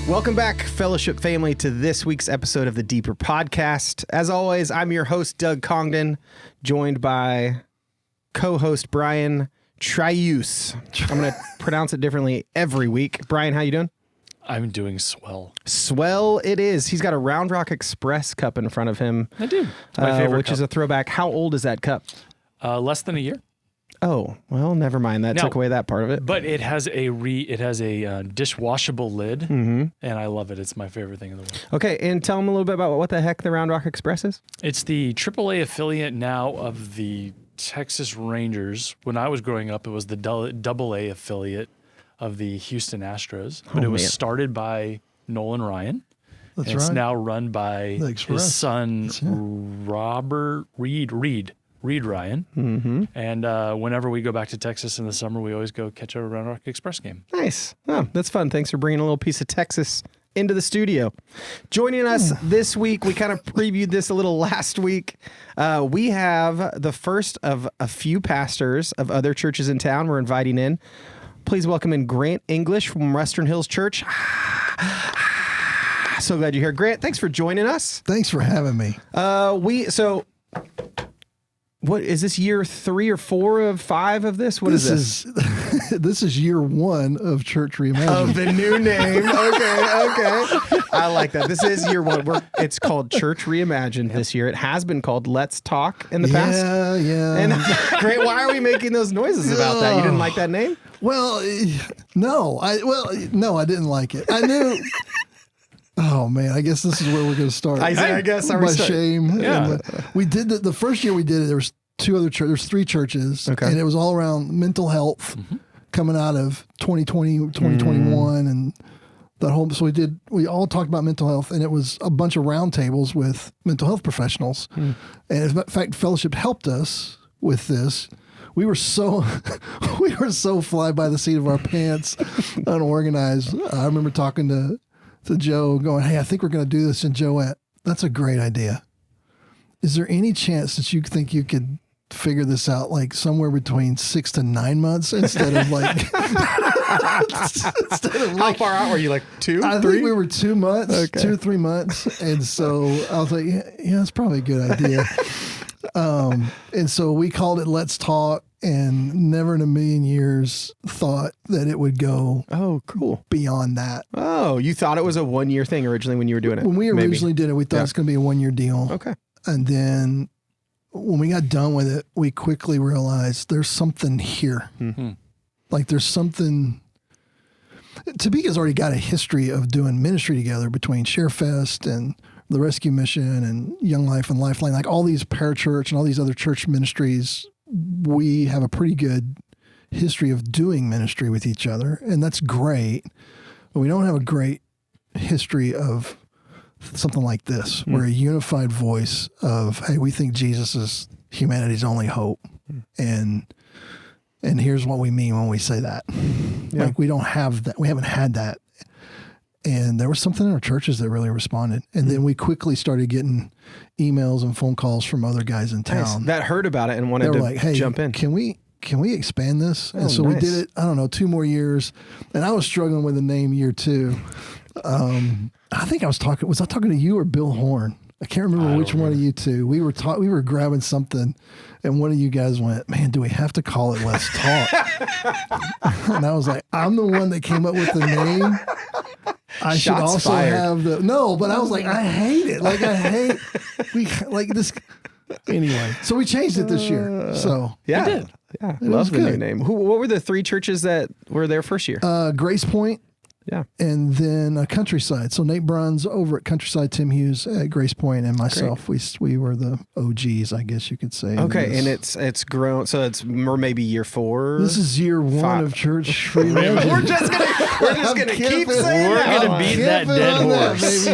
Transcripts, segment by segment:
Welcome back, Fellowship family, to this week's episode of the Deeper Podcast. As always, I'm your host, Doug Congdon, joined by co-host Brian Trius. I'm going to pronounce it differently every week. Brian, how you doing? I'm doing swell. Swell it is. He's got a Round Rock Express cup in front of him. I do. It's my favorite which cup. is a throwback. How old is that cup? Less than a year. Oh, well, never mind. That took away that part of it. But it has a dishwashable lid, and I love it. It's my favorite thing in the world. Okay, and tell them a little bit about what the heck the Round Rock Express is. It's the AAA affiliate now of the Texas Rangers. When I was growing up, it was the AA affiliate of the Houston Astros. But it was started by Nolan Ryan. That's and right. It's now run by his son, Reed Ryan. Mm-hmm. And whenever we go back to Texas in the summer, we always go catch a Round Rock Express game. Nice. Oh, that's fun. Thanks for bringing a little piece of Texas into the studio. Joining us this week, we kind of previewed this a little last week. We have the first of a few pastors of other churches in town we're inviting in. Please welcome in Grant English from Western Hills Church. So glad you're here, Grant. Thanks for joining us. Thanks for having me. What is this, year 3 or 4 of 5 of this? What is this? This is year 1 of Church Reimagined. Of the new name. Okay. I like that. This is year 1. It's called Church Reimagined this year. It has been called Let's Talk in the past. Yeah. And Grant, why are we making those noises about that? You didn't like that name? Well, no, I didn't like it. I knew. Oh man, I guess this is where we're going to start. I guess my shame. Yeah. We did the first year we did it. There was 2 other churches. There's 3 churches, okay, and it was all around mental health coming out of 2020, 2021, and that whole. So we all talked about mental health, and it was a bunch of roundtables with mental health professionals. And in fact, Fellowship helped us with this. We were so fly by the seat of our pants, unorganized. I remember talking to Joe going, hey, I think we're going to do this. And Joe went, that's a great idea. Is there any chance that you think you could figure this out like somewhere between 6 to 9 months instead of like, how far out were you? Like 2, 3? I think we were 2 months, 2 or 3 months. And so I was like, yeah, that's probably a good idea. And so we called it Let's Talk, and never in a million years thought that it would go beyond that. Oh, you thought it was a 1-year thing originally when you were doing it? When we originally did it, we thought it was going to be a 1-year deal. Okay. And then when we got done with it, we quickly realized there's something here. Mm-hmm. Like there's something. Topeka's already got a history of doing ministry together between ShareFest and the Rescue Mission and Young Life and Lifeline, like all these parachurch and all these other church ministries. We have a pretty good history of doing ministry with each other, and that's great. But we don't have a great history of something like this. We're a unified voice of, hey, we think Jesus is humanity's only hope. And here's what we mean when we say that. Yeah. Like we don't have that. We haven't had that. And there was something in our churches that really responded. And then we quickly started getting emails and phone calls from other guys in town that heard about it and wanted to like, hey, jump in. Can we expand this? And so we did it, I don't know, 2 more years. And I was struggling with the name year 2. I think was I talking to you or Bill Horn? I can't remember which one of you two. We were grabbing something, and one of you guys went, man, do we have to call it Let's Talk? And I was like, I'm the one that came up with the name. I should also have but I was like, I hate it. Like this. Anyway, so we changed it this year. So yeah, we did. Yeah, love the new name. What were the 3 churches that were there first year? Grace Point. Yeah. And then Countryside. So Nate Bruns over at Countryside, Tim Hughes at Grace Point, and myself, we were the OGs, I guess you could say. Okay, and it's grown. So it's maybe year 4. This is year 1 of Church Reimagined. We're just gonna keep saying we're gonna beat that dead horse.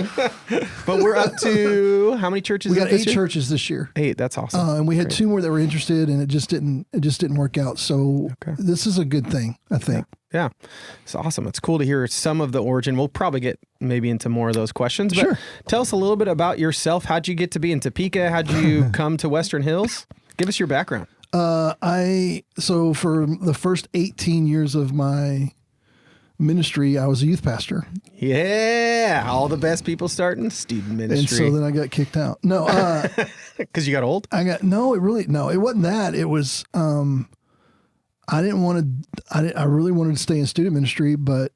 But we're up to how many churches? We got 8 churches this year. 8. That's awesome. And we had 2 more that were interested, and it just didn't work out. So this is a good thing, I think. Yeah, it's awesome. It's cool to hear some of the origin. We'll probably get maybe into more of those questions. But sure. Tell us a little bit about yourself. How'd you get to be in Topeka? How'd you come to Western Hills? Give us your background. So for the first 18 years of my ministry, I was a youth pastor. Yeah. All the best people start in student ministry. And so then I got kicked out. No, because you got old? it wasn't that. It was, I really wanted to stay in student ministry, but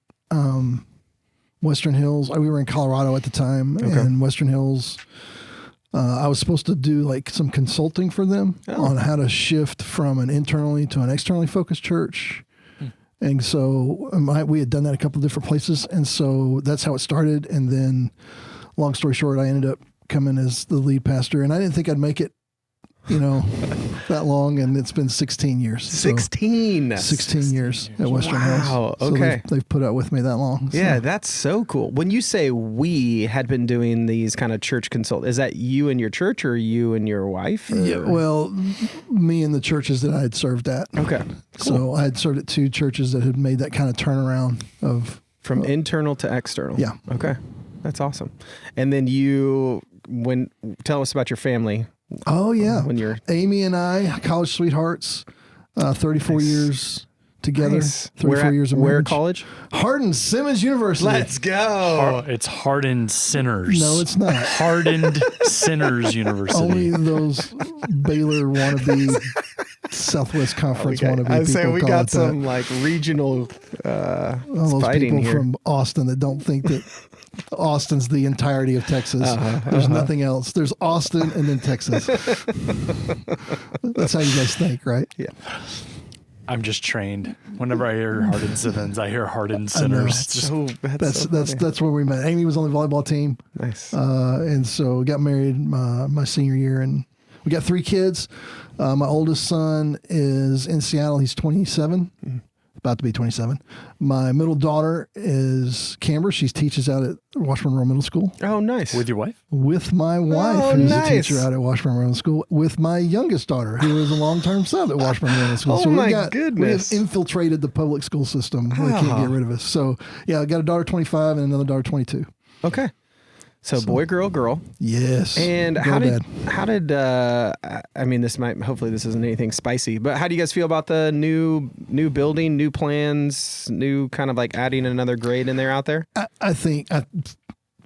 Western Hills, we were in Colorado at the time, and Western Hills, I was supposed to do like some consulting for them on how to shift from an internally to an externally focused church. And so we had done that a couple of different places. And so that's how it started. And then long story short, I ended up coming as the lead pastor, and I didn't think I'd make it, that long. And it's been 16 years. 16 years at Western Hills. Wow. So Okay. they've put up with me that long. So. Yeah, that's so cool. When you say we had been doing these kind of church is that you and your church or you and your wife? Or? Yeah, well, me and the churches that I had served at. Okay. Cool. So I had served at 2 churches that had made that kind of turnaround from internal to external. Yeah. Okay. That's awesome. And then tell us about your family. Oh yeah. When you're Amy and I, college sweethearts, 34 years together, Nice. 34 years of marriage. Where college? Hardin Simmons University. Let's go. It's Hardened Sinners. No, it's not. Hardened Sinners University. Only those Baylor wannabe Southwest Conference wannabe I'd people say we call got it some that. like regional All those fighting people here. from Austin that don't think that Austin's the entirety of Texas. There's nothing else. There's Austin and then Texas. That's how you guys think, right? Yeah. I'm just trained. Whenever I hear Hardened Simmons, I hear Hardened Sinners. It's just, That's where we met. Amy was on the volleyball team. Nice. And so got married my senior year, and we got 3 kids. My oldest son is in Seattle. He's 27, about to be 27. My middle daughter is Camber. She teaches out at Washburn Rural Middle School. Oh, nice. with your wife? With my wife, who's a teacher out at Washburn Rural Middle School. With my youngest daughter, who is a long-term sub at Washburn Rural Middle School. Oh, so my we have goodness. infiltrated the public school system. They can't get rid of us. So yeah, I got a daughter 25 and another daughter 22. Okay. So boy, girl. Yes. And Girl how dad. did I mean, hopefully this isn't anything spicy, but how do you guys feel about the new building, new plans, new kind of like adding another grade in there out there? I think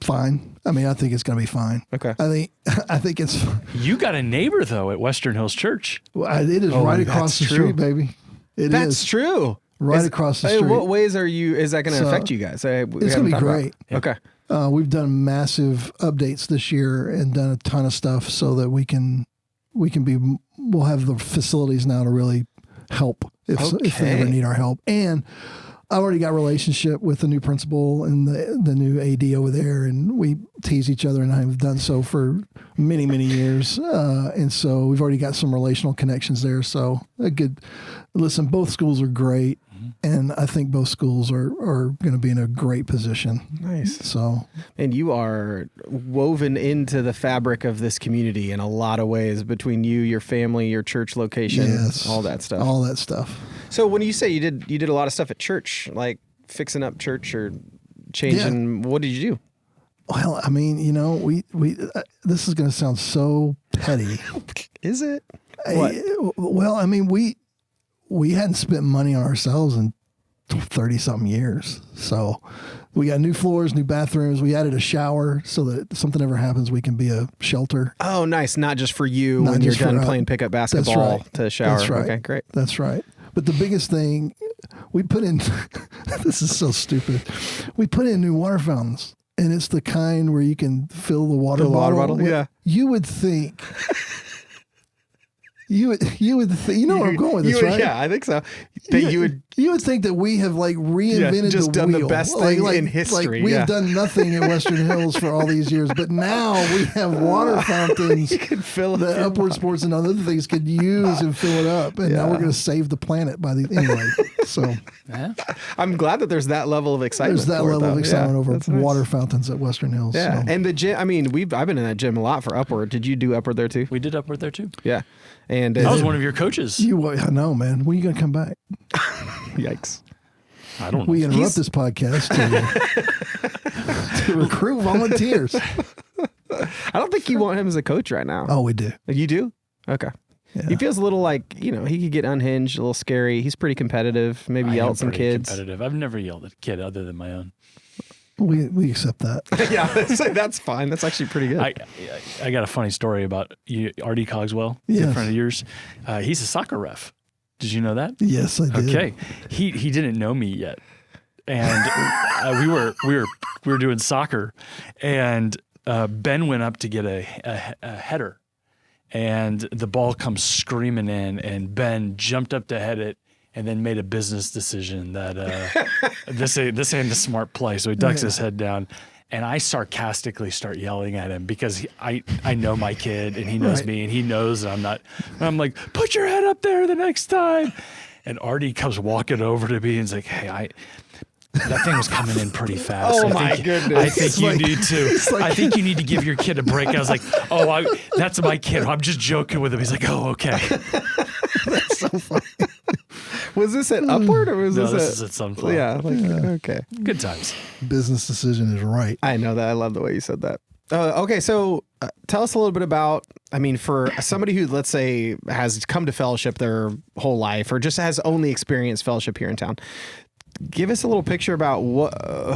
fine. I mean, I think it's going to be fine. Okay. I think it's. You got a neighbor, though, at Western Hills Church. It is right across the street, baby. That's true. Right across the street. What ways is that going to affect you guys? It's going to be great. Okay. We've done massive updates this year and done a ton of stuff so that we'll have the facilities now to really help if they ever need our help. And I've already got a relationship with the new principal and the new AD over there, and we tease each other, and I've done so for many, many years. And so we've already got some relational connections there. So listen, both schools are great. And I think both schools are going to be in a great position. Nice. So, and you are woven into the fabric of this community in a lot of ways between you, your family, your church location, all that stuff. All that stuff. So when you say you did a lot of stuff at church, like fixing up church or changing, what did you do? Well, I mean, we this is going to sound so petty. Is it? What? Well, I mean, we hadn't spent money on ourselves in 30-something years. So we got new floors, new bathrooms. We added a shower so that if something ever happens, we can be a shelter. Oh, nice. Not just for you when you're done playing pickup basketball to shower. That's right. Okay, great. That's right. But the biggest thing we put in, this is so stupid. We put in new water fountains, and it's the kind where you can fill the water bottle. Yeah. You would think... You would where I'm going with this, right? Yeah, I think so. You would think that we have like reinvented just the done wheel. the best thing in history. Like we have done nothing at Western Hills for all these years, but now we have water fountains You can fill that it Upward Sports and other things could use and fill it up. And now we're going to save the planet anyway. So I'm glad that there's that level of excitement. There's that level of excitement over water fountains at Western Hills. Yeah, so. and the gym. I mean, I've been in that gym a lot for Upward. Did you do Upward there too? We did Upward there too. Yeah, and I was one of your coaches. I know, man. When are you going to come back? Yikes. I don't know. We interrupt this podcast to recruit volunteers. I don't think you want him as a coach right now. Oh, we do. You do? Okay. He feels a little like, he could get unhinged, a little scary. He's pretty competitive, maybe yell at some kids. Competitive. I've never yelled at a kid other than my own. We accept that. Yeah, that's fine. That's actually pretty good. I got a funny story about R.D. Cogswell, Yes. a friend of yours. He's a soccer ref. Did you know that? Yes, I did. Okay. He didn't know me yet. And we were doing soccer, and Ben went up to get a header, and the ball comes screaming in, and Ben jumped up to head it, and then made a business decision that this ain't a smart play. So he ducks his head down, and I sarcastically start yelling at him because I know my kid, and he knows me, and he knows that I'm not. And I'm like, put your head up there the next time. And Artie comes walking over to me and is like, hey, that thing was coming in pretty fast. Oh, my goodness. I think you need to. I think you need to give your kid a break. I was like, that's my kid. I'm just joking with him. He's like, oh, okay. That's so funny. Was this at Upward or was this is at Sunflower. Yeah, okay. Good times. Business decision is right. I know that. I love the way you said that. Okay, so tell us a little bit about, for somebody who, let's say, has come to fellowship their whole life or just has only experienced fellowship here in town. Give us a little picture about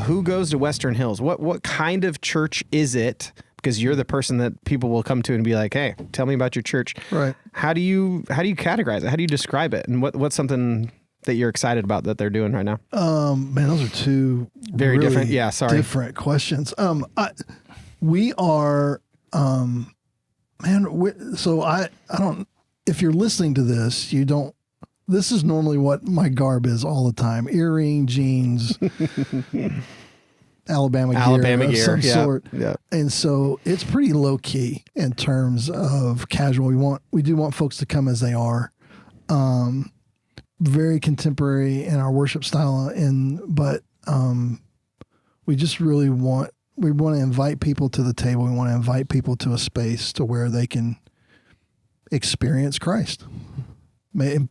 who goes to Western Hills. What kind of church is it? Because you're the person that people will come to and be like, "Hey, tell me about your church." Right. How do you categorize it? How do you describe it? And what's something that you're excited about that they're doing right now? Man, those are two very really different. Yeah, sorry. Different questions. We are, so I don't. If you're listening to this, you don't. This is normally what my garb is all the time: earring, jeans, Alabama gear of some sort. Yeah. And so it's pretty low key in terms of casual. We do want folks to come as they are. Very contemporary in our worship style, but we just really want to invite people to the table. We want to invite people to a space to where they can experience Christ.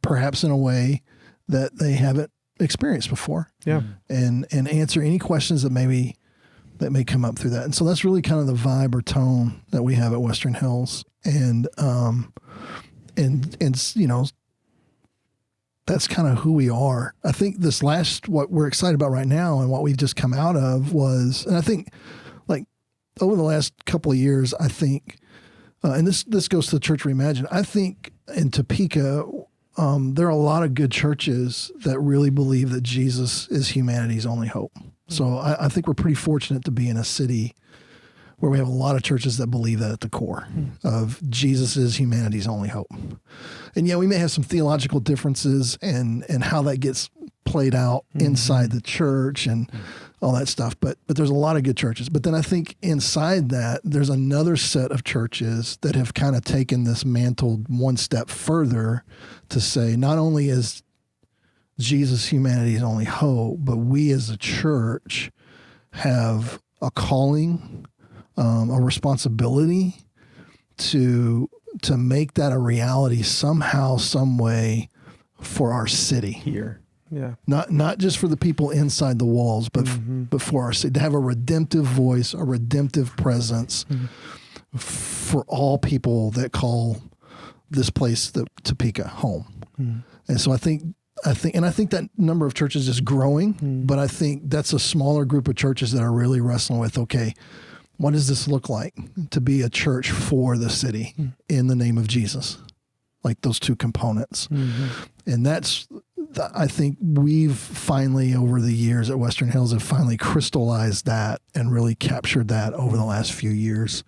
Perhaps in a way that they haven't experienced before. Yeah. And answer any questions that may come up through that. And so that's really kind of the vibe or tone that we have at Western Hills. And that's kind of who we are. I think what we're excited about right now and what we've just come out of was, and I think like over the last couple of years, I think, and this goes to Church Reimagined, I think in Topeka, there are a lot of good churches that really believe that Jesus is humanity's only hope. So I think we're pretty fortunate to be in a city where we have a lot of churches that believe that at the core of Jesus is humanity's only hope. And we may have some theological differences and how that gets played out inside the church and all that stuff. But there's a lot of good churches. But then I think inside that, there's another set of churches that have kind of taken this mantle one step further to say, not only is Jesus humanity's only hope, but we as a church have a calling, a responsibility to make that a reality somehow, some way for our city Here. Yeah. Not just for the people inside the walls, but for our city, to have a redemptive voice, a redemptive presence for all people that call this place, the Topeka, home. And so I think that number of churches is growing, but I think that's a smaller group of churches that are really wrestling with, okay, what does this look like to be a church for the city in the name of Jesus? Like those two components. And I think we've finally, over the years at Western Hills, have finally crystallized that and really captured that over the last few years.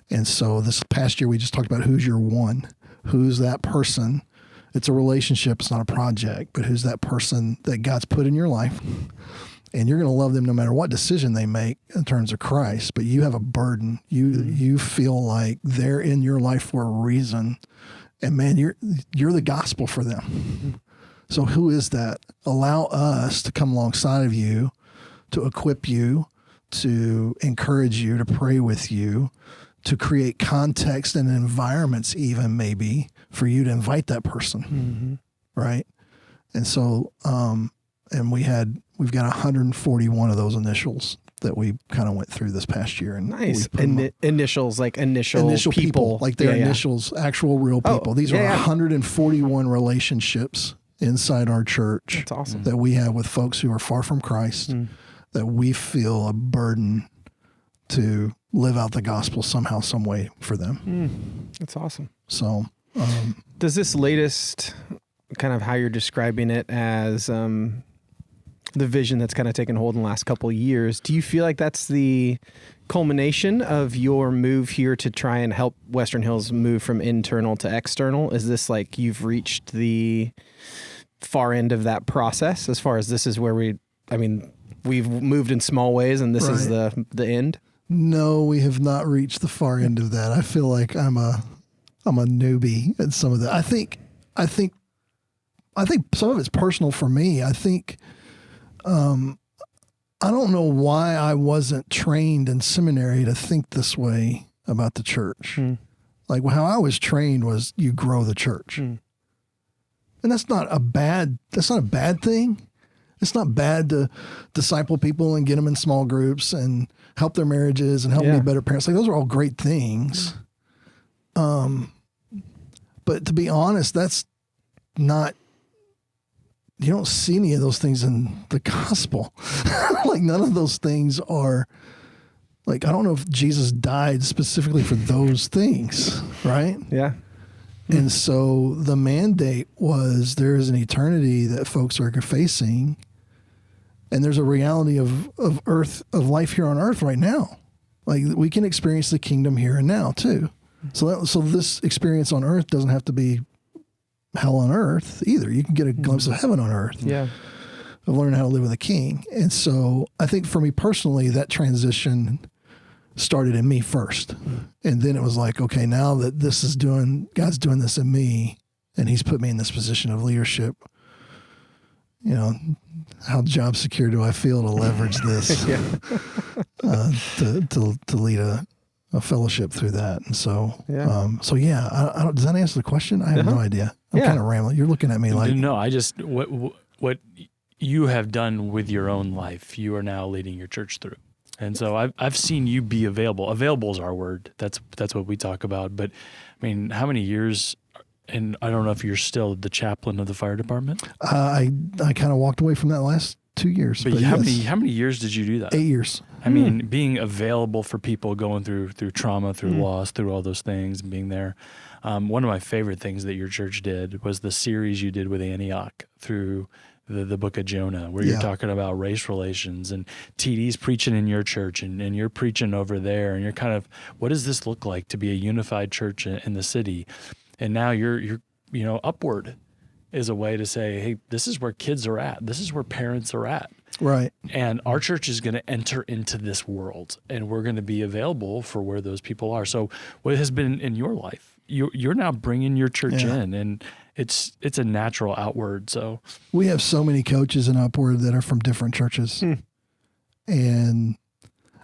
And so this past year, we just talked about who's your one, who's that person. It's a relationship, it's not a project, but who's that person that God's put in your life? And you're going to love them no matter what decision they make in terms of Christ, but you have a burden. You feel like they're in your life for a reason. And man, you're the gospel for them. So who is that? Allow us to come alongside of you, to equip you, to encourage you, to pray with you, to create context and environments even maybe for you to invite that person. Right? And so, and we've got 141 of those initials that we kind of went through this past year. And nice. Initials, like initial people, like their initials, actual real people. These are 141 relationships inside our church. That's awesome. That we have with folks who are far from Christ, that we feel a burden to live out the gospel somehow, some way for them. That's awesome. So, does this latest kind of how you're describing it as the vision that's kind of taken hold in the last couple of years, do you feel like that's the culmination of your move here to try and help Western Hills move from internal to external? Is this like you've reached the far end of that process as far as this is where we've moved in small ways and this is the end? No, we have not reached the far end of that. I feel like I'm a newbie at some of that. I think some of it's personal for me. I think, I don't know why I wasn't trained in seminary to think this way about the church. Like how I was trained was you grow the church. And that's not a bad thing. It's not bad to disciple people and get them in small groups and help their marriages and help them be better parents. Like those are all great things. But to be honest, that's not, you don't see any of those things in the gospel. Like none of those things are like, I don't know if Jesus died specifically for those things, right? Yeah. And so the mandate was there is an eternity that folks are facing, and there's a reality of life here on earth right now. Like we can experience the kingdom here and now too. So this experience on earth doesn't have to be hell on earth either. You can get a glimpse of heaven on earth. Yeah. Of learning how to live with a king. And so I think for me personally, that transition started in me first. And then it was like, okay, now that God's doing this in me and he's put me in this position of leadership, you know, how job secure do I feel to leverage this to lead a fellowship through that. And so, I don't, does that answer the question? I have no idea. I'm kind of rambling. You're looking at me like, no, I just, what you have done with your own life, you are now leading your church through. And so I've seen you be available. Available is our word. That's what we talk about. But I mean, how many years, and I don't know if you're still the chaplain of the fire department? I kind of walked away from that last 2 years. But how many years did you do that? 8 years. I mean, being available for people going through trauma, through loss, through all those things, and being there. One of my favorite things that your church did was the series you did with Antioch through the book of Jonah, where you're talking about race relations, and TD's preaching in your church and you're preaching over there, and you're kind of, what does this look like to be a unified church in the city? And now you're upward is a way to say, hey, this is where kids are at. This is where parents are at. Right. And our church is going to enter into this world, and we're going to be available for where those people are. So what has been in your life, you're now bringing your church in, and it's a natural outward. So we have so many coaches in Upward that are from different churches. And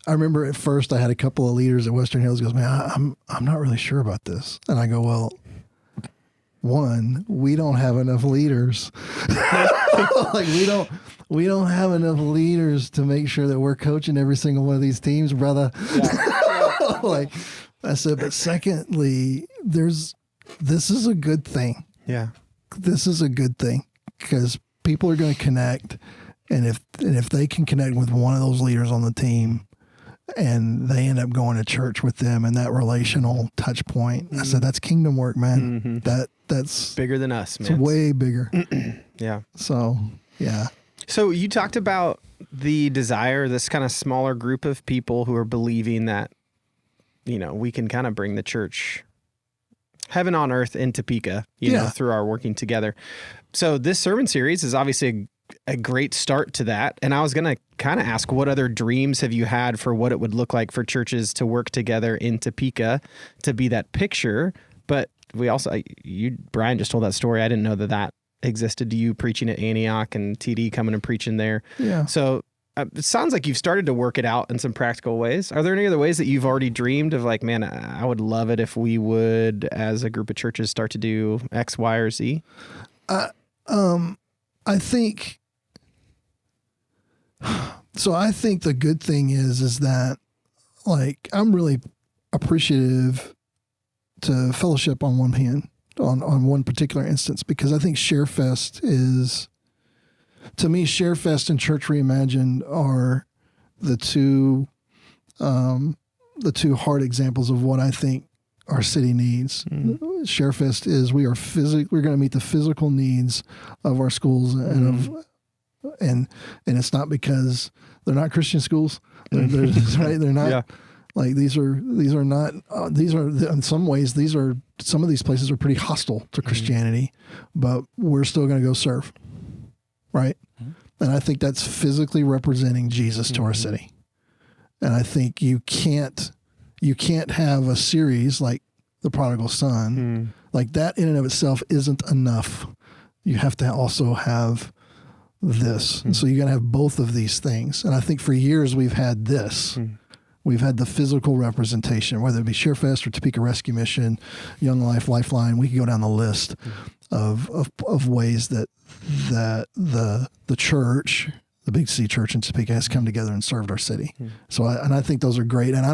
I remember at first I had a couple of leaders at Western Hills goes, man, I'm not really sure about this. And I go, well, one, we don't have enough leaders. Like we don't have enough leaders to make sure that we're coaching every single one of these teams, brother. Yeah. Like I said, but secondly, this is a good thing. Yeah. This is a good thing because people are going to connect. And if they can connect with one of those leaders on the team and they end up going to church with them and that relational touch point, I said, that's kingdom work, man. That's bigger than us, man. It's way bigger. Yeah. So, yeah. So you talked about the desire, this kind of smaller group of people who are believing that, we can kind of bring the church heaven on earth in Topeka, through our working together. So this sermon series is obviously a great start to that. And I was going to kind of ask, what other dreams have you had for what it would look like for churches to work together in Topeka to be that picture? But we also, Brian just told that story. I didn't know that existed to you preaching at Antioch and TD coming and preaching there. Yeah. So it sounds like you've started to work it out in some practical ways. Are there any other ways that you've already dreamed of like, man, I would love it if we would, as a group of churches, start to do X, Y, or Z? I think So I think the good thing is that, like, I'm really appreciative to fellowship on one hand, on one particular instance, because I think ShareFest is, to me, ShareFest and Church Reimagined are the two hard examples of what I think our city needs. ShareFest is we're going to meet the physical needs of our schools and it's not because they're not Christian schools. They're right. They're not. Yeah. Like these are not in some ways some of these places are pretty hostile to Christianity, but we're still going to go serve, right? And I think that's physically representing Jesus to our city. And I think you can't have a series like the Prodigal Son, like that in and of itself isn't enough. You have to also have this, and so you're going to have both of these things. And I think for years we've had this. We've had the physical representation, whether it be ShareFest or Topeka Rescue Mission, Young Life, Lifeline. We can go down the list of ways that the church, the Big C Church in Topeka, has come together and served our city. So I think those are great, and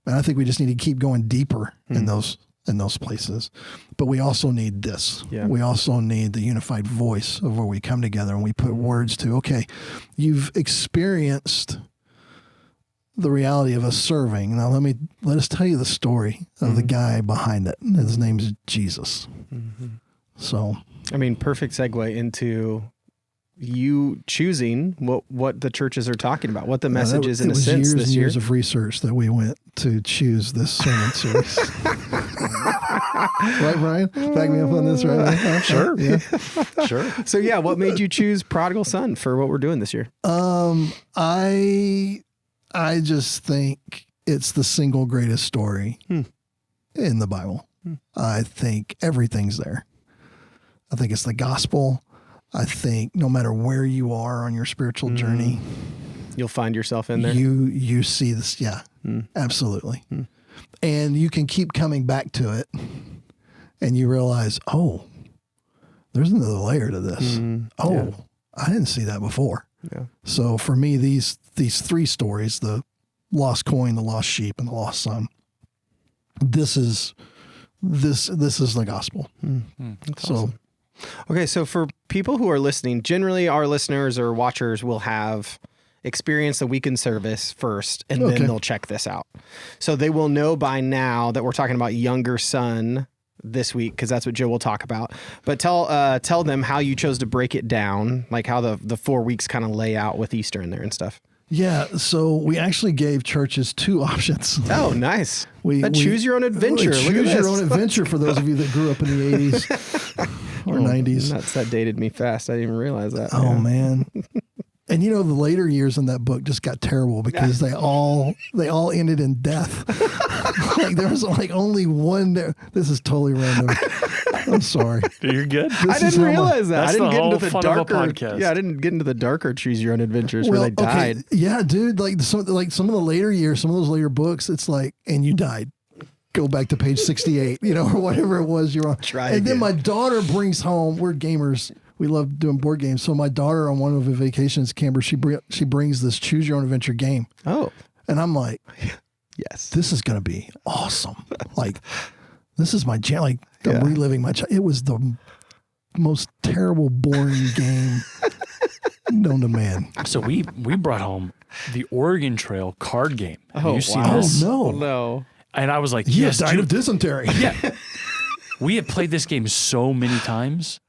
I think we just need to keep going deeper in those places. But we also need this. Yeah. We also need the unified voice of where we come together and we put words to. Okay, you've experienced the reality of us serving. Now let us tell you the story of the guy behind it. His name is Jesus. So, I mean, perfect segue into you choosing what the churches are talking about, what the message is in a sense this year. Years of research that we went to choose this sermon series. Right, Brian? Back me up on this, right? Sure. Yeah. Sure. So yeah, what made you choose Prodigal Son for what we're doing this year? I just think it's the single greatest story in the Bible. I think everything's there. I think it's the gospel. I think no matter where you are on your spiritual journey, you'll find yourself in there. You see this. Yeah, absolutely. And you can keep coming back to it and you realize, oh, there's another layer to this. I didn't see that before. Yeah. So for me, these three stories, the lost coin, the lost sheep, and the lost son, this is the gospel. That's awesome. Okay, so for people who are listening, generally our listeners or watchers will have experienced the weekend service first, and then they'll check this out. So they will know by now that we're talking about younger son this week, because that's what Joe will talk about. But tell them how you chose to break it down, like how the 4 weeks kind of lay out with Easter in there and stuff. Yeah, so we actually gave churches two options. Oh, nice. We choose your own adventure. Choose your own adventure for those of you that grew up in the 80s or 90s. That dated me fast. I didn't even realize that. Oh, man. And the later years in that book just got terrible because they all ended in death. Like there was like only one there. This is totally random. I'm sorry. You're good. I didn't realize that. I didn't get into the darker. Yeah, I didn't get into the darker choose your own adventures where they died. Yeah, dude. Like some of the later years, some of those later books, it's like, and you died. Go back to page 68, or whatever it was you're on. Then my daughter brings home. We're gamers. We love doing board games. So my daughter on one of the vacations, Canberra, she brings this choose your own adventure game. Oh, and I'm like, yes, this is going to be awesome. Like, this is my jam. Like, I'm reliving my child. It was the most terrible, boring game known to man. So we brought home the Oregon Trail card game. Have you seen wow. this? Oh, no. And I was like, you yes, died of dysentery. Yeah. We have played this game so many times.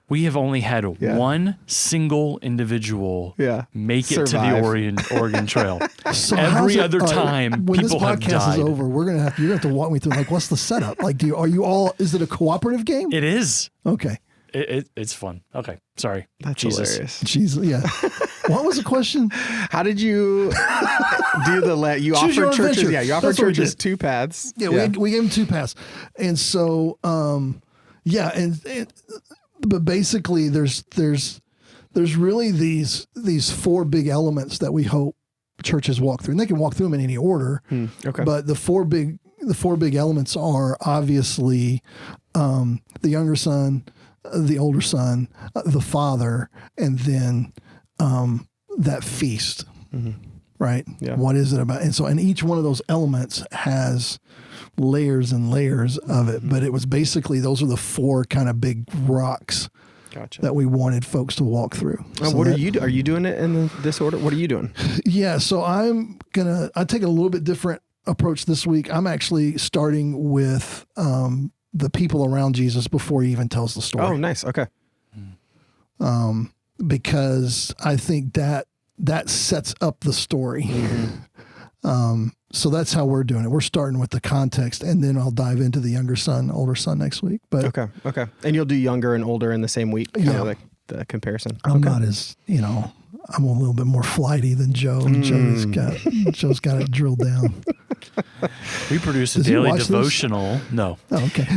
We have only had one single individual make it to the Oregon Trail. So every other time, when people have died. When this podcast is over, you're gonna have to walk me through. Like, what's the setup? Like, are you all? Is it a cooperative game? It is. Okay. It's fun. Okay, sorry. That's hilarious. Jesus, yeah. What was the question? How did you do you choose offered churches? Adventure. Yeah, you offered churches two paths. Yeah, we gave them two paths, and so but basically there's really these four big elements that we hope churches walk through, and they can walk through them in any order. Okay. But the four big elements are obviously the younger son, the older son, the father, and then that feast right? Yeah. What is it about? And each one of those elements has layers and layers of it, but it was basically, those are the 4 kind of big rocks Gotcha. that we wanted folks to walk through. What are you? Are you doing it in this order? What are you doing? Yeah, so I take a little bit different approach this week. I'm actually starting with the people around Jesus before he even tells the story. Oh, nice. Okay. Because I think that sets up the story. So that's how we're doing it. We're starting with the context, and then I'll dive into the younger son, older son next week. But okay. And you'll do younger and older in the same week, kind of like the comparison. I'm not as, I'm a little bit more flighty than Joe. Joe's got it drilled down. We produce a Does he daily watch devotional. this? No. Oh, okay.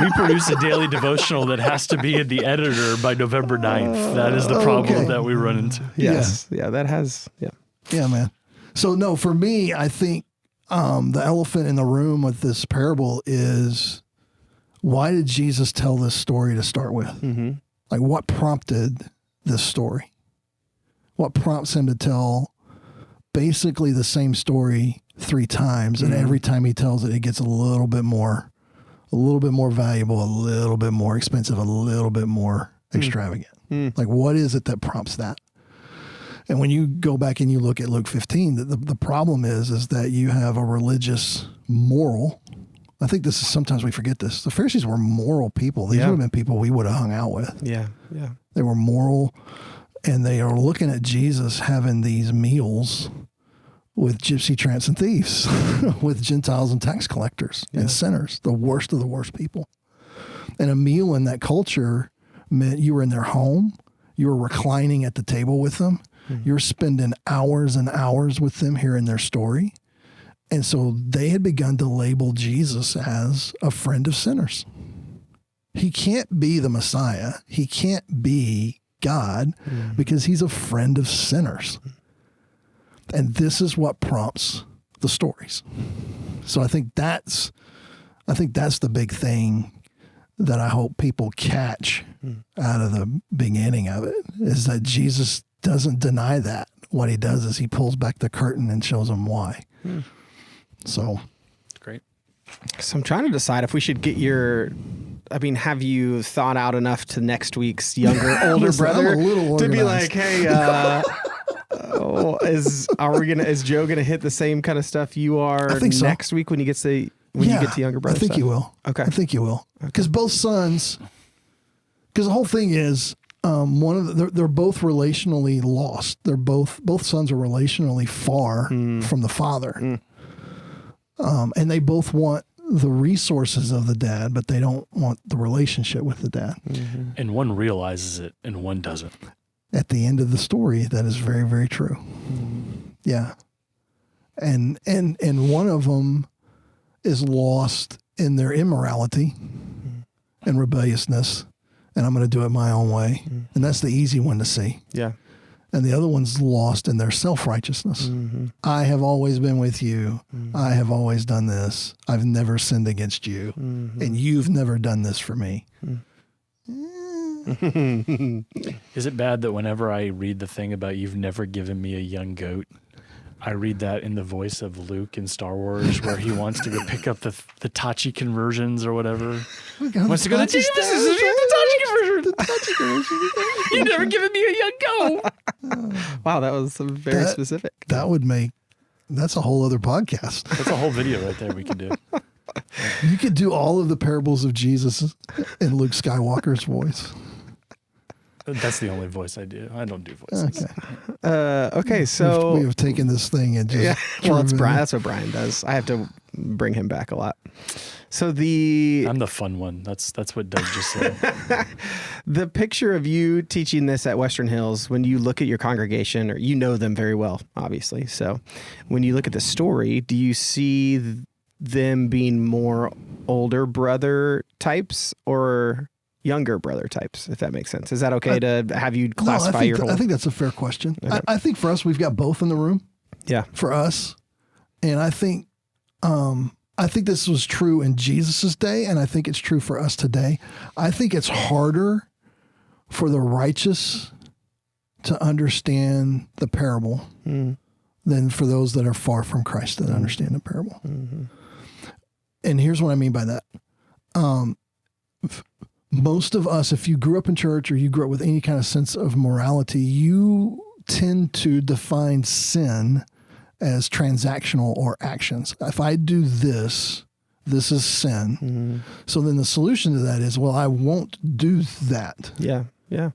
We produce a daily devotional that has to be in the editor by November 9th. That is the problem that we run into. Yes. Yeah, that has, Yeah, man. So no, for me, I think the elephant in the room with this parable is, why did Jesus tell this story to start with? Like, what prompted this story? What prompts him to tell basically the same story 3 times, and every time he tells it, it gets a little bit more valuable, a little bit more expensive, a little bit more extravagant. Like, what is it that prompts that? And when you go back and you look at Luke 15, the problem is that you have a religious moral. I think this is, sometimes we forget this. The Pharisees were moral people. These would have been people we would have hung out with. Yeah. They were moral, and they are looking at Jesus having these meals with gypsy tramps and thieves, with Gentiles and tax collectors and sinners, the worst of the worst people. And a meal in that culture meant you were in their home, you were reclining at the table with them, you're spending hours and hours with them hearing their story. And so they had begun to label Jesus as a friend of sinners. He can't be the Messiah. He can't be God because he's a friend of sinners. And this is what prompts the stories. So I think that's the big thing that I hope people catch out of the beginning of it, is that Jesus doesn't deny that. What he does is he pulls back the curtain and shows them why. So great. So I'm trying to decide if we should get have you thought out enough to next week's younger, older Listen, brother I'm a little to be organized. like, hey, is Joe gonna hit the same kind of stuff you are I think so. next week when you get to younger brother? I think stuff? you will. Okay. I think you will. Because both sons, because the whole thing is, they're both relationally lost. They're both sons are relationally far from the father. And they both want the resources of the dad, but they don't want the relationship with the dad. And one realizes it and one doesn't. At the end of the story, that is very, very true. Yeah. And one of them is lost in their immorality and rebelliousness, and I'm going to do it my own way. And that's the easy one to see. Yeah. And the other one's lost in their self-righteousness. I have always been with you. I have always done this. I've never sinned against you. And you've never done this for me. Is it bad that whenever I read the thing about you've never given me a young goat, I read that in the voice of Luke in Star Wars, where he wants to go pick up the Tachi conversions or whatever. Wants to go to the Tachi conversion. You've never given me a young goat. Wow, that was very specific. That's a whole other podcast. That's a whole video right there we could do. You could do all of the parables of Jesus in Luke Skywalker's voice. That's the only voice I do. I don't do voices. Okay, so we have taken this thing and just well, that's what Brian does. I have to bring him back a lot. So I'm the fun one. That's what Doug just said. The picture of you teaching this at Western Hills, when you look at your congregation, or you know them very well, obviously. So when you look at the story, do you see them being more older brother types or younger brother types, if that makes sense? Is that okay to have you classify your whole... I think that's a fair question. Okay. I think for us, we've got both in the room. Yeah. For us. And I think this was true in Jesus's day, and I think it's true for us today. I think it's harder for the righteous to understand the parable than for those that are far from Christ that understand the parable. Mm-hmm. And here's what I mean by that. Most of us, if you grew up in church or you grew up with any kind of sense of morality, you tend to define sin as transactional or actions. If I do this, this is sin. Mm-hmm. So then the solution to that is, well, I won't do that. Yeah. Yeah.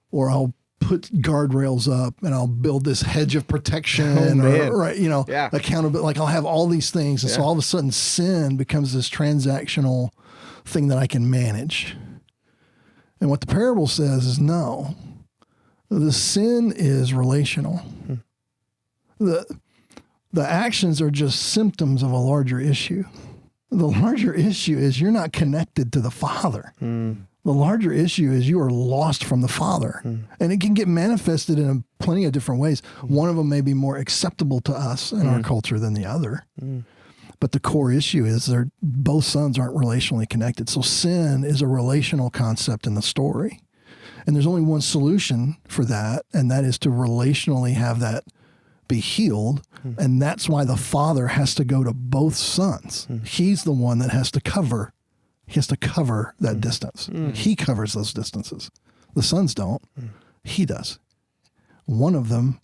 Or I'll put guardrails up and I'll build this hedge of protection accountability. Like I'll have all these things. And so all of a sudden sin becomes this transactional thing that I can manage. And what the parable says is no, the sin is relational. The actions are just symptoms of a larger issue. The larger issue is you're not connected to the Father. The larger issue is you are lost from the Father. And it can get manifested in plenty of different ways. One of them may be more acceptable to us in our culture than the other. But the core issue is both sons aren't relationally connected. So sin is a relational concept in the story. And there's only one solution for that, and that is to relationally have that be healed. And that's why the Father has to go to both sons. He's the one that has to cover. He has to cover that distance. He covers those distances. The sons don't. He does. One of them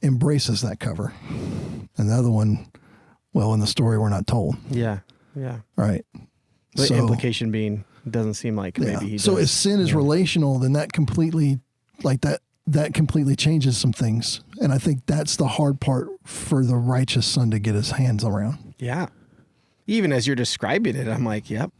embraces that cover. And the other one, well, in the story, we're not told. Yeah. Yeah. Right. The implication being, doesn't seem like maybe he does. So if sin is relational, then that completely, that completely changes some things. And I think that's the hard part for the righteous son to get his hands around. Yeah. Even as you're describing it, I'm like, yep,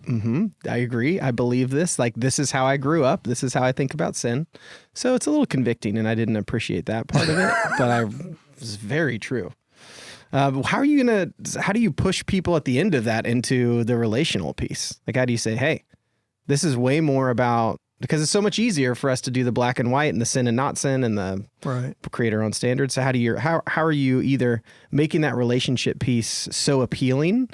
I agree. I believe this. Like, this is how I grew up. This is how I think about sin. So it's a little convicting, and I didn't appreciate that part of it, but it's very true. How do you push people at the end of that into the relational piece? Like, how do you say, hey, this is way more about, because it's so much easier for us to do the black and white and the sin and not sin and the create our own standards. So how are you either making that relationship piece so appealing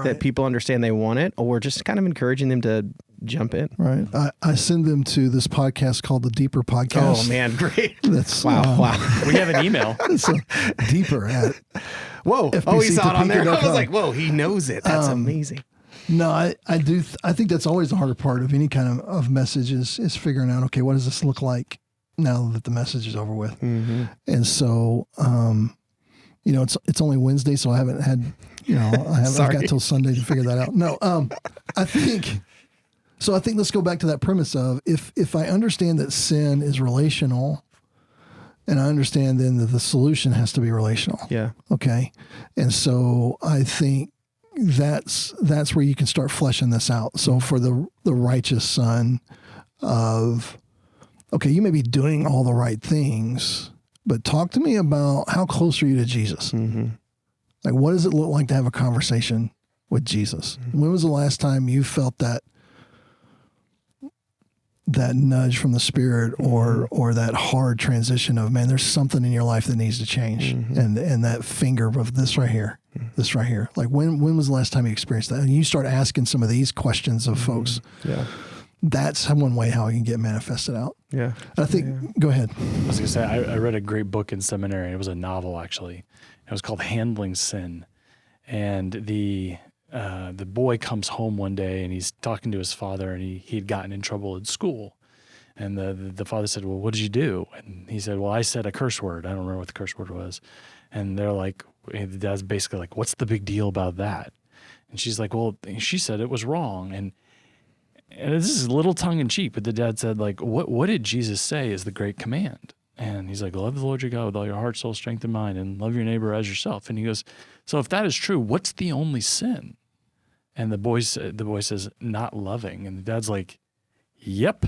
that people understand they want it, or just kind of encouraging them to jump in? Right. I send them to this podcast called the Deeper Podcast. Oh man, great. That's wow. We have an email. So Deeper at whoa. FBC He saw it on there. I was Topeka.com. like, whoa, he knows it. That's amazing. No, I do. I think that's always the harder part of any kind of message is figuring out, okay, what does this look like now that the message is over with? Mm-hmm. And so, it's only Wednesday, so I haven't had, I've got till Sunday to figure that out. No, I think let's go back to that premise of if I understand that sin is relational, and I understand then that the solution has to be relational. Yeah. Okay. And so I think that's where you can start fleshing this out. So for the righteous son of, okay, you may be doing all the right things, but talk to me about how close are you to Jesus? Mm-hmm. Like, what does it look like to have a conversation with Jesus? Mm-hmm. When was the last time you felt that nudge from the Spirit or that hard transition of, man, there's something in your life that needs to change. Mm-hmm. And that finger of this right here. Like when was the last time you experienced that? And you start asking some of these questions of folks. Yeah. That's one way how it can get manifested out. Yeah. I think, go ahead. I was going to say, I read a great book in seminary. It was a novel, actually. It was called Handling Sin. And the boy comes home one day and he's talking to his father, and he'd gotten in trouble at school. And the father said, well, what did you do? And he said, well, I said a curse word. I don't remember what the curse word was. And they're like, the dad's basically like, what's the big deal about that? And she's like, well, she said it was wrong. And this is a little tongue in cheek, but the dad said, like, what did Jesus say is the great command? And he's like, love the Lord your God with all your heart, soul, strength, and mind, and love your neighbor as yourself. And he goes, so if that is true, what's the only sin? And the boy says, not loving. And the dad's like, yep.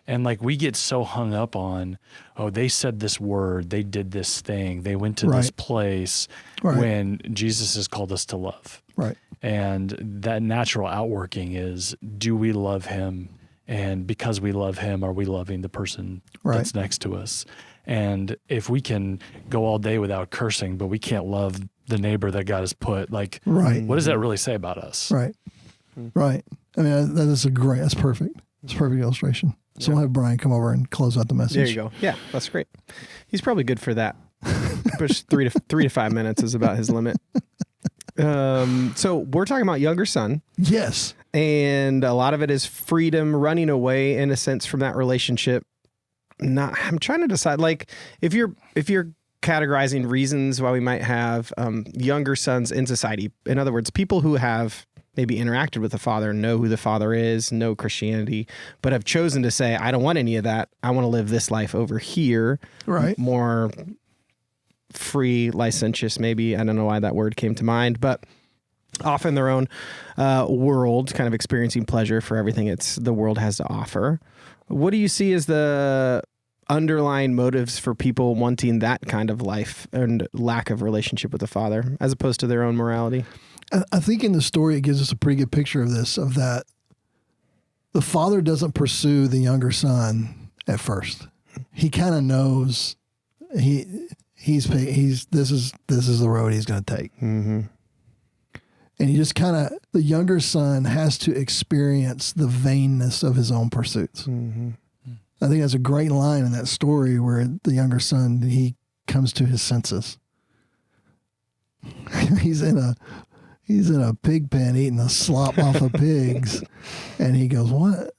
And like, we get so hung up on, oh, they said this word, they did this thing, they went to this place, when Jesus has called us to love. Right. And that natural outworking is, do we love him? And because we love him, are we loving the person that's next to us? And if we can go all day without cursing, but we can't love the neighbor that God has put, like, what does that really say about us? Right. Right. I mean, that's perfect. It's a perfect illustration. So we'll have Brian come over and close out the message. There you go. Yeah, that's great. He's probably good for that. Push 3 to 5 minutes is about his limit. So we're talking about younger son. Yes. And a lot of it is freedom, running away in a sense from that relationship. I'm trying to decide, like, if you're categorizing reasons why we might have younger sons in society. In other words, people who have maybe interacted with the father, know who the father is, know Christianity, but have chosen to say, I don't want any of that. I want to live this life over here. Right. More free, licentious, maybe. I don't know why that word came to mind, but off in their own world, kind of experiencing pleasure for everything the world has to offer. What do you see as the underlying motives for people wanting that kind of life and lack of relationship with the father, as opposed to their own morality? I think in the story, it gives us a pretty good picture of this, of that the father doesn't pursue the younger son at first. He kind of knows this is the road he's going to take. Mm-hmm. And he just the younger son has to experience the vainness of his own pursuits. Mm-hmm. I think that's a great line in that story where the younger son, he comes to his senses. He's in a pig pen eating the slop off of pigs. And he goes, what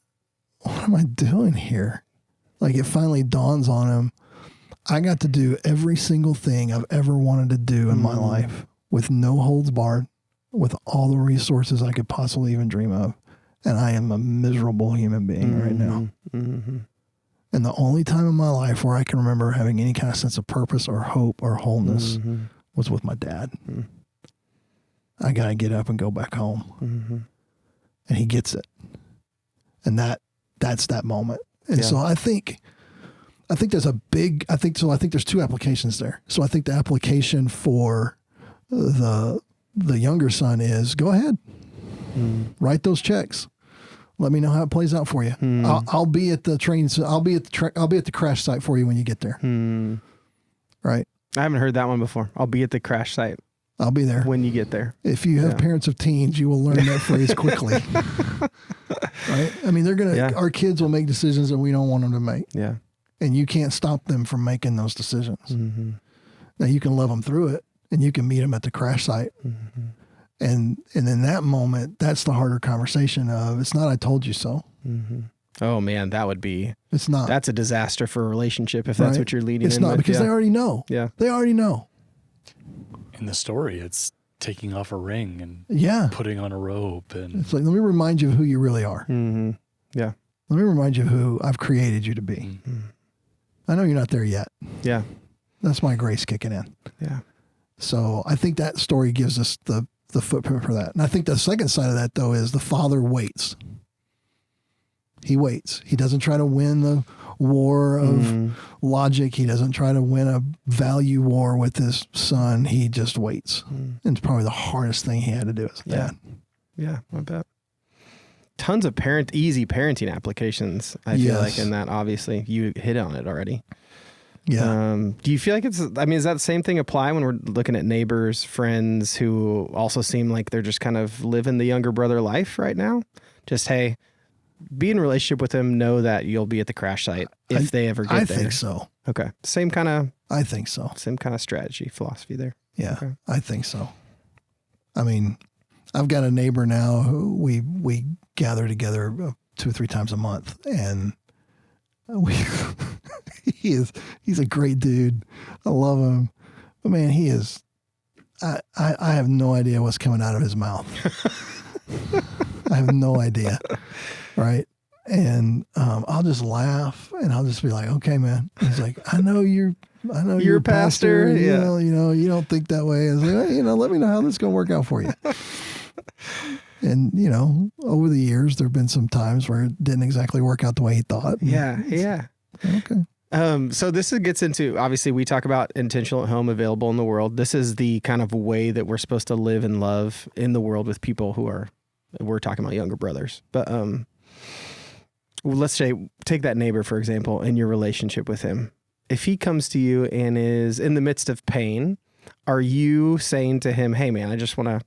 am I doing here? Like, it finally dawns on him. I got to do every single thing I've ever wanted to do in my life with no holds barred, with all the resources I could possibly even dream of. And I am a miserable human being right now. Mm-hmm. And the only time in my life where I can remember having any kind of sense of purpose or hope or wholeness was with my dad. Mm-hmm. I got to get up and go back home. Mm-hmm. And he gets it. And that's that moment. And so I think there's I think there's two applications there. So I think the application for the younger son is, go ahead, write those checks. Let me know how it plays out for you. I'll be at the train. I'll be at the crash site for you when you get there. Right. I haven't heard that one before. I'll be at the crash site. I'll be there when you get there. If you have parents of teens, you will learn that phrase quickly. Right. I mean, our kids will make decisions that we don't want them to make. Yeah. And you can't stop them from making those decisions. Mm-hmm. Now you can love them through it, and you can meet them at the crash site. Mm-hmm. And in that moment, that's the harder conversation of, it's not, I told you so. Mm-hmm. Oh man, it's not. That's a disaster for a relationship if that's what you're leading. It's not, because they already know. Yeah. They already know. In the story, it's taking off a ring and putting on a robe. And it's like, let me remind you of who you really are. Mm-hmm. Yeah. Let me remind you of who I've created you to be. Mm-hmm. I know you're not there yet. Yeah. That's my grace kicking in. Yeah. So I think that story gives us the footprint for that. And I think the second side of that, though, is the father waits. He waits. He doesn't try to win the war of logic. He doesn't try to win a value war with his son. He just waits. And it's probably the hardest thing he had to do as a dad. Yeah, I bet. Tons of easy parenting applications, I feel like, in that. Obviously, you hit on it already. Yeah. Do you feel like is that the same thing apply when we're looking at neighbors, friends who also seem like they're just kind of living the younger brother life right now? Just, hey, be in a relationship with them, know that you'll be at the crash site if they ever get there. I think so. Okay. Same kind of. I think so. Same kind of strategy, philosophy there. Yeah, okay. I think so. I mean, I've got a neighbor now who we gather together 2 or 3 times a month, and he's a great dude. I love him, but man, he is. I have no idea what's coming out of his mouth. I have no idea. Right. And I'll just laugh and I'll just be like, okay, man. He's like, I know you're a pastor. Yeah. You know, you don't think that way. I was like, hey, let me know how this is going to work out for you. And, over the years, there have been some times where it didn't exactly work out the way he thought. Yeah. Okay. So this gets into, obviously, we talk about intentional at home, available in the world. This is the kind of way that we're supposed to live and love in the world with people we're talking about younger brothers. But let's say, take that neighbor, for example, in your relationship with him. If he comes to you and is in the midst of pain, are you saying to him, hey, man, I just want to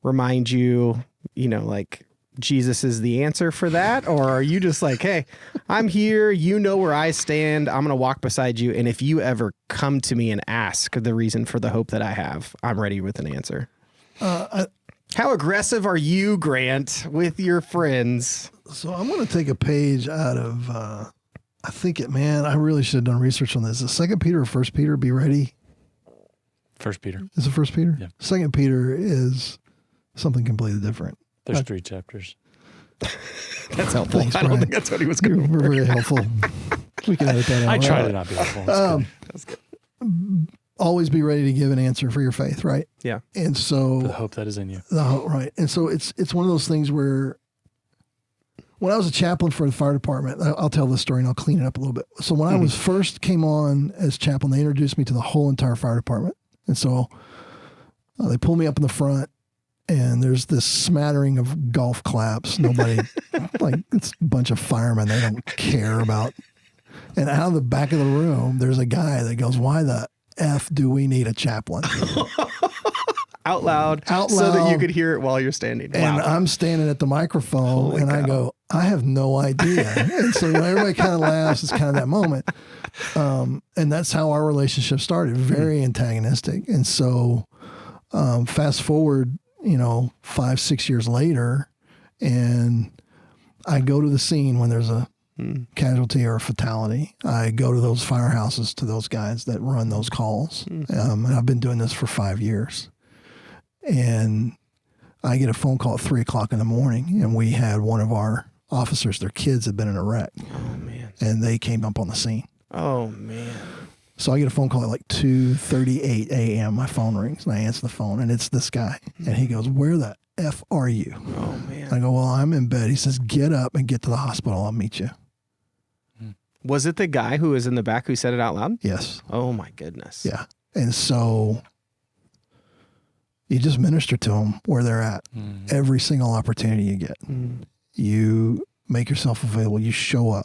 remind you, like, Jesus is the answer for that? Or are you just like, hey, I'm here, you know where I stand, I'm going to walk beside you, and if you ever come to me and ask the reason for the hope that I have, I'm ready with an answer? How aggressive are you, Grant, with your friends? So I'm going to take a page out of, I really should have done research on this. Is it 2 Peter or 1 Peter? Be ready. 1 Peter. Is it 1 Peter? Yeah. 2 Peter is something completely different. There's 3 chapters. That's helpful. Thanks, I don't Brian. think that's what he was going You're for. very helpful. We can edit that out. I try to not be helpful. That's good. Always be ready to give an answer for your faith, right? Yeah. And so For the hope that is in you. right. And so it's one of those things where when I was a chaplain for the fire department, I'll tell this story and I'll clean it up a little bit. So when I was first came on as chaplain, they introduced me to the whole entire fire department. And so they pulled me up in the front, and there's this smattering of golf claps. Nobody, it's a bunch of firemen. They don't care about. And out of the back of the room, there's a guy that goes, "Why the F do we need a chaplain?" Out loud, Out so that loud. you could hear it while you're standing. And Wow. I'm standing at the microphone, Holy and I cow. go, "I have no idea." And so everybody kind of laughs. It's kind of that moment. And that's how our relationship started, very antagonistic. And so fast forward, 5-6 years later, and I go to the scene when there's a casualty or a fatality. I go to those firehouses, to those guys that run those calls. And I've been doing this for 5 years. And I get a phone call at 3:00 in the morning, and we had one of our officers, their kids had been in a wreck, Oh, man. and they came up on the scene. Oh, man. So I get a phone call at like 2:38 a.m. My phone rings, and I answer the phone, and it's this guy. And he goes, "Where the F are you?" Oh, man. I go, "Well, I'm in bed." He says, "Get up and get to the hospital. I'll meet you." Was it the guy who was in the back who said it out loud? Yes. Oh, my goodness. Yeah. And so you just minister to them where they're at. Every single opportunity you get. You make yourself available. You show up.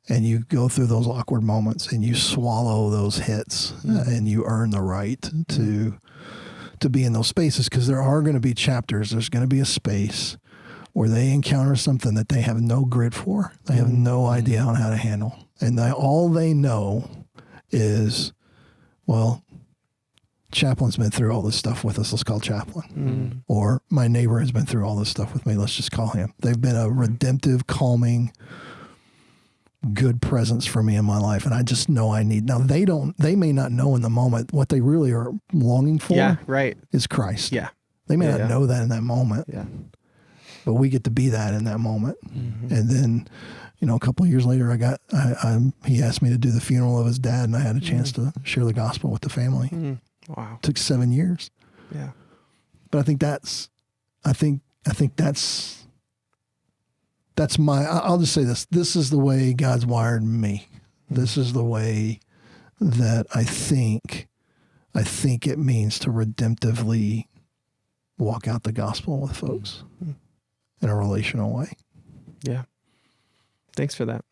And you go through those awkward moments, and you swallow those hits, and you earn the right to be in those spaces, because there are going to be chapters. There's going to be a space where they encounter something that they have no grid for. They have no idea on how to handle. And all they know is, well, Chaplain's been through all this stuff with us. Let's call Chaplain. Or my neighbor has been through all this stuff with me. Let's just call him. They've been a redemptive, calming, good presence for me in my life. And I just know I need. Now they may not know in the moment what they really are longing for. Yeah, right. Is Christ. Yeah. They may Yeah, not know that in that moment. Yeah. But we get to be that in that moment. And then, a couple of years later, he asked me to do the funeral of his dad, and I had a chance to share the gospel with the family. Wow. It took 7 years. Yeah. But I think that's I'll just say this. This is the way God's wired me. This is the way that I think it means to redemptively walk out the gospel with folks in a relational way. Yeah. Thanks for that.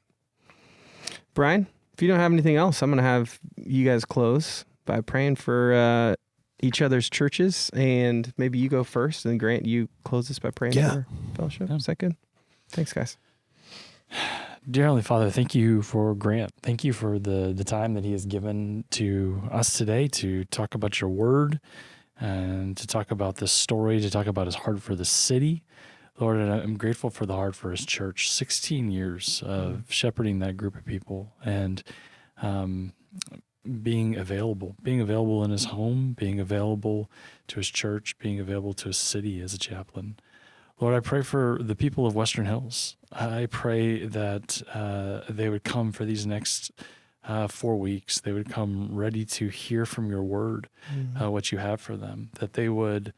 Brian, if you don't have anything else, I'm going to have you guys close by praying for each other's churches, and maybe you go first, and Grant, you close this by praying for fellowship. Is that good? Thanks, guys. Dear Heavenly Father, thank you for Grant. Thank you for the time that he has given to us today to talk about your word and to talk about this story, to talk about his heart for the city. Lord, and I'm grateful for the heart for his church. 16 years of shepherding that group of people and being available in his home, being available to his church, being available to his city as a chaplain. Lord, I pray for the people of Western Hills. I pray that they would come for these next 4 weeks. They would come ready to hear from your word, what you have for them, that they would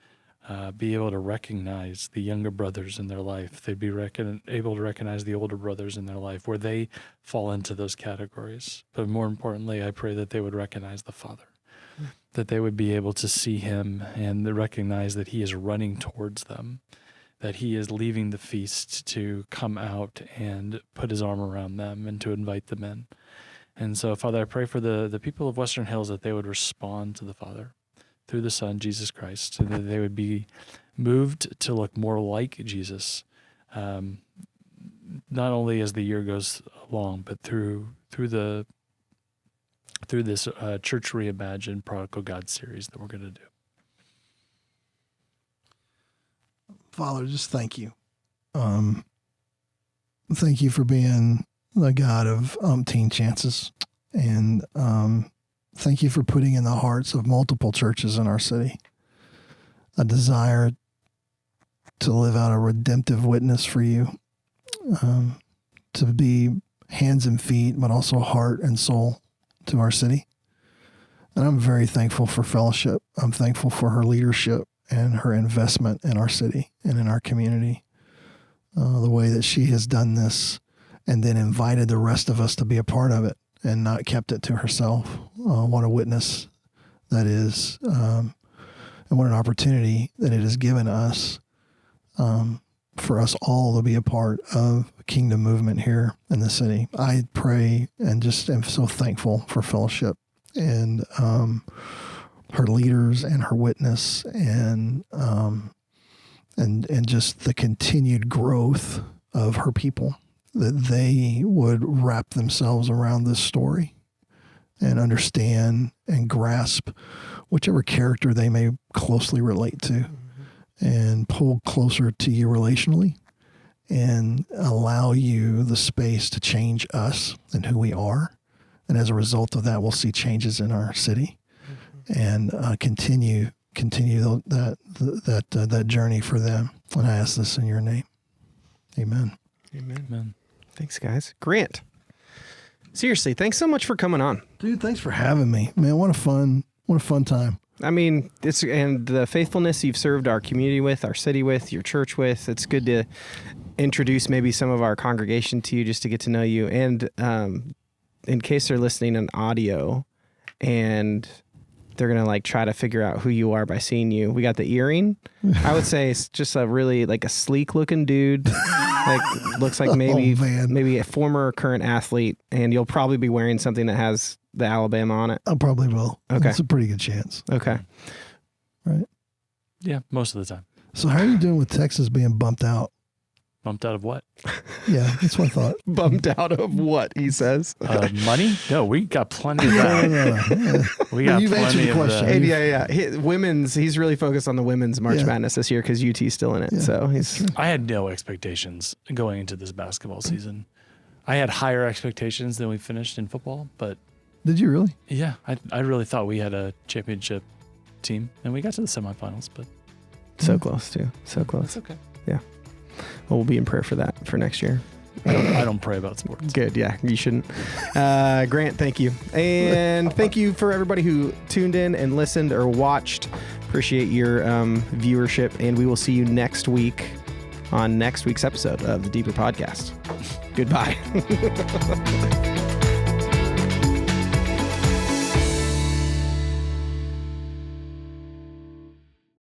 be able to recognize the younger brothers in their life. They'd be able to recognize the older brothers in their life, where they fall into those categories. But more importantly, I pray that they would recognize the Father, that they would be able to see him and recognize that he is running towards them, that he is leaving the feast to come out and put his arm around them and to invite them in. And so, Father, I pray for the people of Western Hills, that they would respond to the Father through the Son, Jesus Christ, and that they would be moved to look more like Jesus not only as the year goes along, but through this Church Reimagined Prodigal God series that we're going to do. Father, just thank you. Thank you for being the God of umpteen chances. And thank you for putting in the hearts of multiple churches in our city a desire to live out a redemptive witness for you, to be hands and feet, but also heart and soul to our city. And I'm very thankful for Fellowship. I'm thankful for her leadership and her investment in our city and in our community. The way that she has done this and then invited the rest of us to be a part of it and not kept it to herself. What a witness that is. And what an opportunity that it has given us for us all to be a part of kingdom movement here in the city. I pray and just am so thankful for Fellowship and her leaders and her witness and just the continued growth of her people, that they would wrap themselves around this story and understand and grasp whichever character they may closely relate to and pull closer to you relationally and allow you the space to change us and who we are. And as a result of that, we'll see changes in our city and continue that journey for them. And I ask this in your name. Amen. Amen. Thanks, guys. Grant, seriously, thanks so much for coming on. Dude, thanks for having me. Man, what a fun time. I mean, and the faithfulness you've served our community with, our city with, your church with, it's good to introduce maybe some of our congregation to you just to get to know you. And in case they're listening on audio and they're going to try to figure out who you are by seeing you, we got the earring. I would say it's just a really a sleek looking dude. Looks like maybe a former or current athlete, and you'll probably be wearing something that has the Alabama on it. I probably will. Okay. It's a pretty good chance. Okay. Right? Yeah, most of the time. So how are you doing with Texas being bumped out? Bumped out of what? Yeah, that's what I thought. Bumped out of what, he says? Money? No, we got plenty of that. No. We got You've answered plenty the of question. that. Yeah. He's really focused on the women's March Madness this year because UT's still in it. Yeah, so he's. I had no expectations going into this basketball season. I had higher expectations than we finished in football, but. Did you really? Yeah, I really thought we had a championship team, and we got to the semifinals, but. So close, too. So close. That's okay. Yeah. Well, we'll be in prayer for that for next year. I don't pray about sports. Good. Yeah, you shouldn't. Grant, thank you. And thank you for everybody who tuned in and listened or watched. Appreciate your viewership. And we will see you next week on next week's episode of the Deeper Podcast. Goodbye.